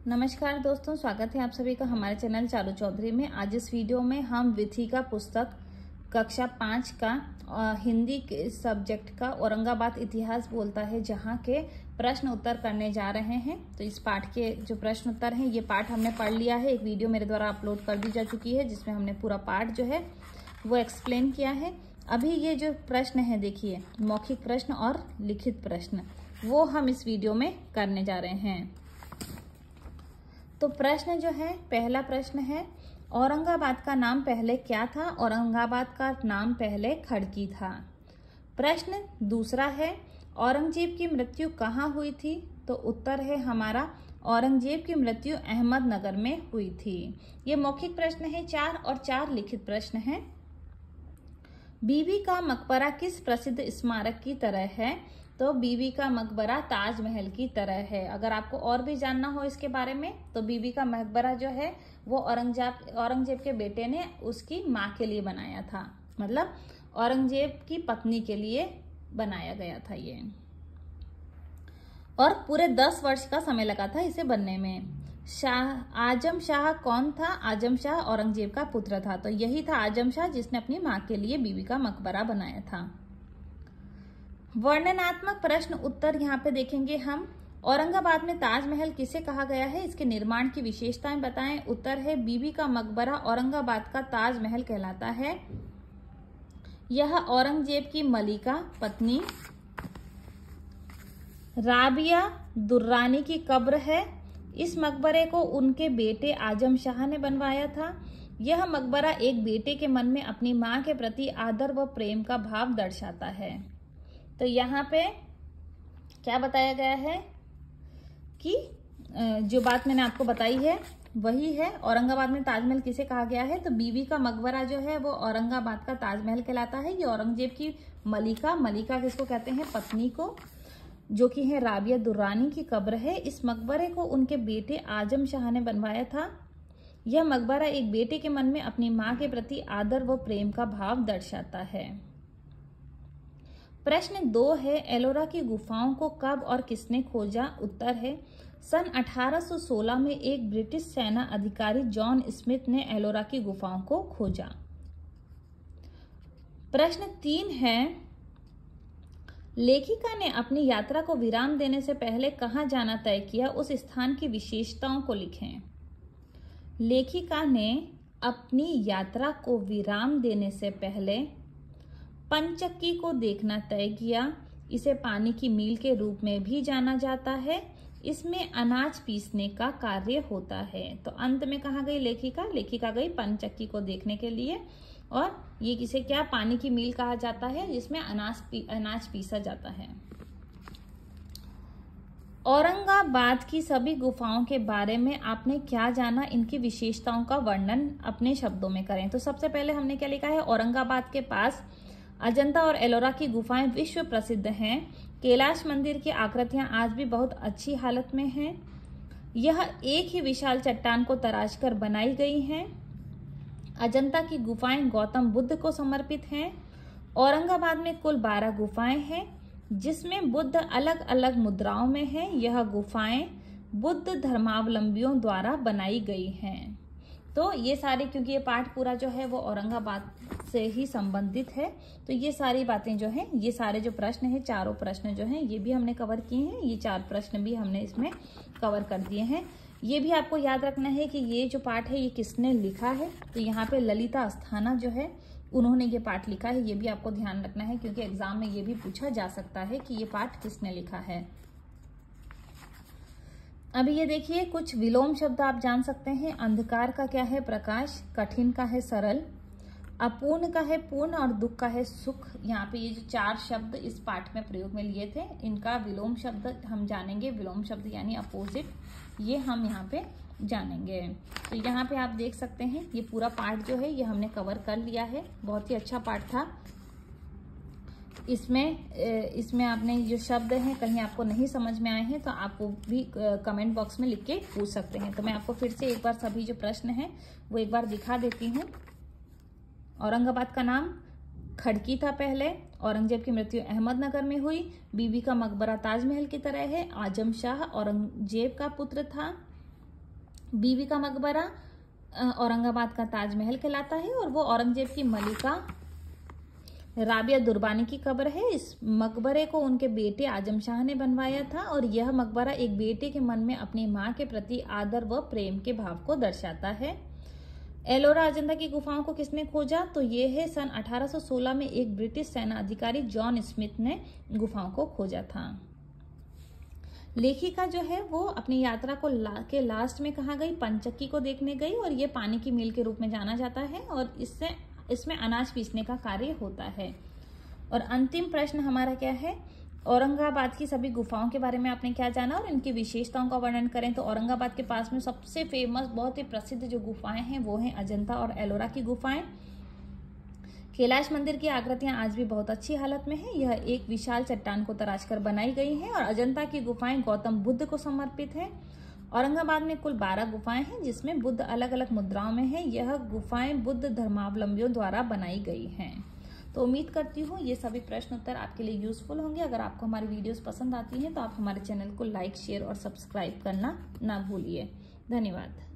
नमस्कार दोस्तों, स्वागत है आप सभी का हमारे चैनल चारू चौधरी में। आज इस वीडियो में हम विथिका पुस्तक कक्षा 5 का हिंदी के सब्जेक्ट का औरंगाबाद इतिहास बोलता है जहां के प्रश्न उत्तर करने जा रहे हैं। तो इस पाठ के जो प्रश्न उत्तर हैं ये पाठ हमने पढ़ लिया है। एक वीडियो मेरे द्वारा अपलोड कर दी जा चुकी है जिसमें हमने पूरा पाठ जो है वो एक्सप्लेन किया है। अभी ये जो प्रश्न है देखिए, मौखिक प्रश्न और लिखित प्रश्न, वो हम इस वीडियो में करने जा रहे हैं। तो प्रश्न जो है, पहला प्रश्न है, औरंगाबाद का नाम पहले क्या था? औरंगाबाद का नाम पहले खड़की था। प्रश्न दूसरा है, औरंगजेब की मृत्यु कहाँ हुई थी? तो उत्तर है हमारा, औरंगजेब की मृत्यु अहमदनगर में हुई थी। ये मौखिक प्रश्न है 4 और 4 लिखित प्रश्न हैं। बीबी का मकबरा किस प्रसिद्ध स्मारक की तरह है? तो बीबी का मकबरा ताजमहल की तरह है। अगर आपको और भी जानना हो इसके बारे में तो बीबी का मकबरा जो है वो औरंगजेब के बेटे ने उसकी माँ के लिए बनाया था, मतलब औरंगजेब की पत्नी के लिए बनाया गया था ये, और पूरे 10 वर्ष का समय लगा था इसे बनने में। आजम शाह कौन था? आजम शाह औरंगजेब का पुत्र था। तो यही था आजम शाह जिसने अपनी माँ के लिए बीबी का मकबरा बनाया था। वर्णनात्मक प्रश्न उत्तर यहाँ पे देखेंगे हम। औरंगाबाद में ताजमहल किसे कहा गया है? इसके निर्माण की विशेषताएं बताएं। उत्तर है, बीबी का मकबरा औरंगाबाद का ताजमहल कहलाता है। यह औरंगजेब की मलिका पत्नी राबिया दुर्रानी की कब्र है। इस मकबरे को उनके बेटे आजम शाह ने बनवाया था। यह मकबरा एक बेटे के मन में अपनी मां के प्रति आदर व प्रेम का भाव दर्शाता है। तो यहाँ पे क्या बताया गया है कि जो बात मैंने आपको बताई है वही है। औरंगाबाद में ताजमहल किसे कहा गया है? तो बीबी का मकबरा जो है वो औरंगाबाद का ताजमहल कहलाता है। ये औरंगजेब की मलिका किसको कहते हैं? पत्नी को, जो कि है राबिया दुर्रानी की कब्र है। इस मकबरे को उनके बेटे आजम शाह ने बनवाया था। यह मकबरा एक बेटे के मन में अपनी मां के प्रति आदर व प्रेम का भाव दर्शाता है। प्रश्न 2 है, एलोरा की गुफाओं को कब और किसने खोजा? उत्तर है, सन 1816 में एक ब्रिटिश सेना अधिकारी जॉन स्मिथ ने एलोरा की गुफाओं को खोजा। प्रश्न 3 है, लेखिका ने अपनी यात्रा को विराम देने से पहले कहाँ जाना तय किया? उस स्थान की विशेषताओं को लिखें। लेखिका ने अपनी यात्रा को विराम देने से पहले पंचक्की को देखना तय किया। इसे पानी की मील के रूप में भी जाना जाता है। इसमें अनाज पीसने का कार्य होता है। तो अंत में कहाँ गई लेखिका? लेखिका गई पंचक्की को देखने के लिए, और ये किसे क्या पानी की मील कहा जाता है जिसमें अनाज पीसा जाता है। औरंगाबाद की सभी गुफाओं के बारे में आपने क्या जाना? इनकी विशेषताओं का वर्णन अपने शब्दों में करें। तो सबसे पहले हमने क्या लिखा है? औरंगाबाद के पास अजंता और एलोरा की गुफाएं विश्व प्रसिद्ध हैं। कैलाश मंदिर की आकृतियां आज भी बहुत अच्छी हालत में हैं। यह एक ही विशाल चट्टान को तराशकर बनाई गई हैं। अजंता की गुफाएं गौतम बुद्ध को समर्पित हैं। औरंगाबाद में कुल 12 गुफाएं हैं जिसमें बुद्ध अलग अलग मुद्राओं में हैं। यह गुफाएं बुद्ध धर्मावलंबियों द्वारा बनाई गई हैं। तो ये सारे, क्योंकि ये पाठ पूरा जो है वो औरंगाबाद से ही संबंधित है, तो ये सारी बातें जो हैं, ये सारे जो प्रश्न हैं, चारों प्रश्न जो हैं ये भी हमने कवर किए हैं। ये 4 प्रश्न भी हमने इसमें कवर कर दिए हैं। ये भी आपको याद रखना है कि ये जो पाठ है ये किसने लिखा है। तो यहाँ पे ललिता अस्थाना जो है उन्होंने ये पाठ लिखा है। ये भी आपको ध्यान रखना है क्योंकि एग्जाम में ये भी पूछा जा सकता है कि ये पाठ किसने लिखा है। अभी ये देखिए, कुछ विलोम शब्द आप जान सकते हैं। अंधकार का क्या है? प्रकाश। कठिन का है सरल। अपूर्ण का है पूर्ण, और दुख का है सुख। यहाँ पे ये जो 4 शब्द इस पाठ में प्रयोग में लिए थे, इनका विलोम शब्द हम जानेंगे। विलोम शब्द यानी अपोजिट, ये हम यहाँ पे जानेंगे। तो यहाँ पे आप देख सकते हैं ये पूरा पाठ जो है ये हमने कवर कर लिया है। बहुत ही अच्छा पाठ था। इसमें आपने जो शब्द हैं कहीं आपको नहीं समझ में आए हैं तो आप वो भी कमेंट बॉक्स में लिख के पूछ सकते हैं। तो मैं आपको फिर से एक बार सभी जो प्रश्न हैं वो एक बार दिखा देती हूँ। औरंगाबाद का नाम खड़की था पहले। औरंगजेब की मृत्यु अहमदनगर में हुई। बीबी का मकबरा ताजमहल की तरह है। आजम शाह औरंगजेब का पुत्र था। बीबी का मकबरा औरंगाबाद का ताजमहल कहलाता है और वो औरंगजेब की मलिका राबिया दुर्बानी की कब्र है। इस मकबरे को उनके बेटे आजम शाह ने बनवाया था और यह मकबरा एक बेटे के मन में अपनी मां के प्रति आदर व प्रेम के भाव को दर्शाता है। एलोरा अजंता की गुफाओं को किसने खोजा? तो ये है सन 1816 में एक ब्रिटिश सेना अधिकारी जॉन स्मिथ ने गुफाओं को खोजा था। लेखिका जो है वो अपनी यात्रा को के लास्ट में कहाँ गई? पंचक्की को देखने गई और ये पानी की मील के रूप में जाना जाता है और इसमें अनाज पीसने का कार्य होता है। और अंतिम प्रश्न हमारा क्या है? औरंगाबाद की सभी गुफाओं के बारे में आपने क्या जाना और इनकी विशेषताओं का वर्णन करें। तो औरंगाबाद के पास में सबसे फेमस, बहुत ही प्रसिद्ध जो गुफाएं हैं वो हैं अजंता और एलोरा की गुफाएं। कैलाश मंदिर की आकृतियां आज भी बहुत अच्छी हालत में है। यह एक विशाल चट्टान को तराशकर बनाई गई है और अजंता की गुफाएं गौतम बुद्ध को समर्पित है। औरंगाबाद में कुल 12 गुफाएं हैं जिसमें बुद्ध अलग अलग मुद्राओं में है। यह गुफाएं बुद्ध धर्मावलंबियों द्वारा बनाई गई हैं। तो उम्मीद करती हूँ ये सभी प्रश्न उत्तर आपके लिए यूजफुल होंगे। अगर आपको हमारी वीडियोस पसंद आती हैं तो आप हमारे चैनल को लाइक, शेयर और सब्सक्राइब करना ना भूलिए। धन्यवाद।